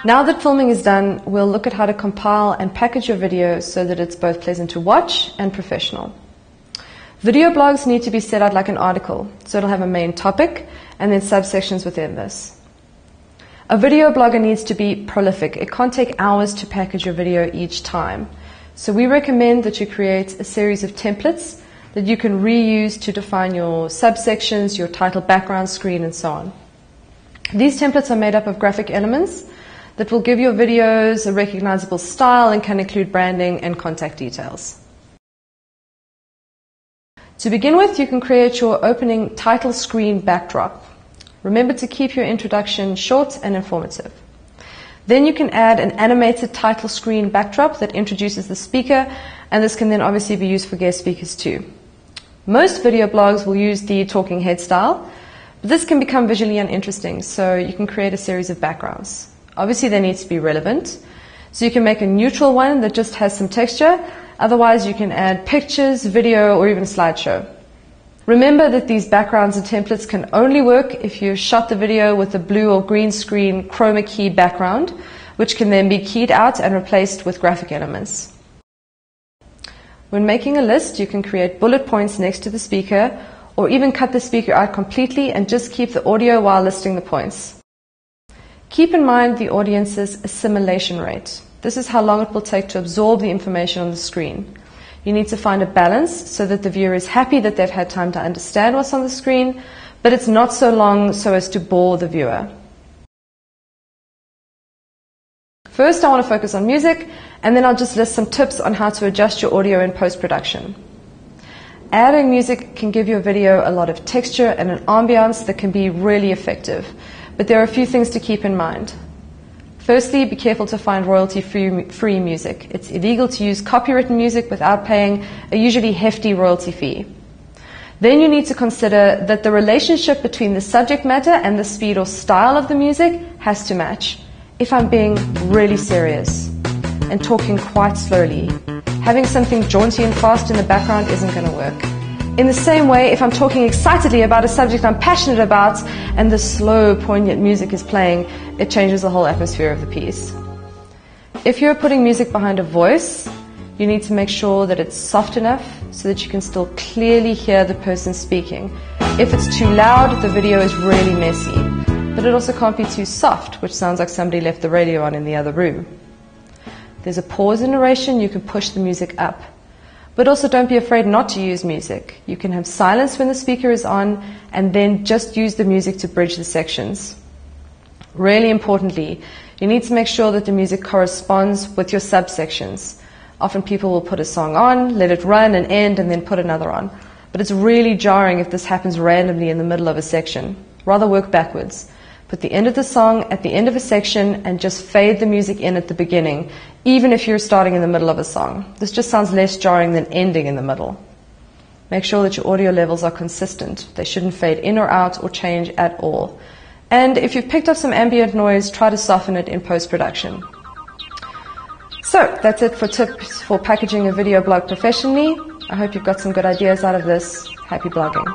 Now that filming is done, we'll look at how to compile and package your video so that it's both pleasant to watch and professional. Video blogs need to be set out like an article, so it'll have a main topic and then subsections within this. A video blogger needs to be prolific. It can't take hours to package your video each time. So we recommend that you create a series of templates that you can reuse to define your subsections, your title, background, screen, and so on. These templates are made up of graphic elements that will give your videos a recognizable style and can include branding and contact details. To begin with, you can create your opening title screen backdrop. Remember to keep your introduction short and informative. Then you can add an animated title screen backdrop that introduces the speaker, and this can then obviously be used for guest speakers too. Most video blogs will use the talking head style, but this can become visually uninteresting, so you can create a series of backgrounds. Obviously they need to be relevant, so you can make a neutral one that just has some texture. Otherwise you can add pictures, video, or even a slideshow. Remember that these backgrounds and templates can only work if you shot the video with a blue or green screen chroma key background, which can then be keyed out and replaced with graphic elements. When making a list, you can create bullet points next to the speaker, or even cut the speaker out completely and just keep the audio while listing the points. Keep in mind the audience's assimilation rate. This is how long it will take to absorb the information on the screen. You need to find a balance so that the viewer is happy that they've had time to understand what's on the screen, but it's not so long so as to bore the viewer. First, I want to focus on music, and then I'll just list some tips on how to adjust your audio in post-production. Adding music can give your video a lot of texture and an ambiance that can be really effective, but there are a few things to keep in mind. Firstly, be careful to find royalty-free music. It's illegal to use copywritten music without paying a usually hefty royalty fee. Then you need to consider that the relationship between the subject matter and the speed or style of the music has to match. If I'm being really serious and talking quite slowly, having something jaunty and fast in the background isn't going to work. In the same way, if I'm talking excitedly about a subject I'm passionate about and the slow, poignant music is playing, it changes the whole atmosphere of the piece. If you're putting music behind a voice, you need to make sure that it's soft enough so that you can still clearly hear the person speaking. If it's too loud, the video is really messy. But it also can't be too soft, which sounds like somebody left the radio on in the other room. There's a pause in narration, you can push the music up. But also don't be afraid not to use music. You can have silence when the speaker is on and then just use the music to bridge the sections. Really importantly, you need to make sure that the music corresponds with your subsections. Often people will put a song on, let it run and end, and then put another on. But it's really jarring if this happens randomly in the middle of a section. Rather work backwards. Put the end of the song at the end of a section and just fade the music in at the beginning, even if you're starting in the middle of a song. This just sounds less jarring than ending in the middle. Make sure that your audio levels are consistent. They shouldn't fade in or out or change at all. And if you've picked up some ambient noise, try to soften it in post-production. So that's it for tips for packaging a video blog professionally. I hope you've got some good ideas out of this. Happy blogging.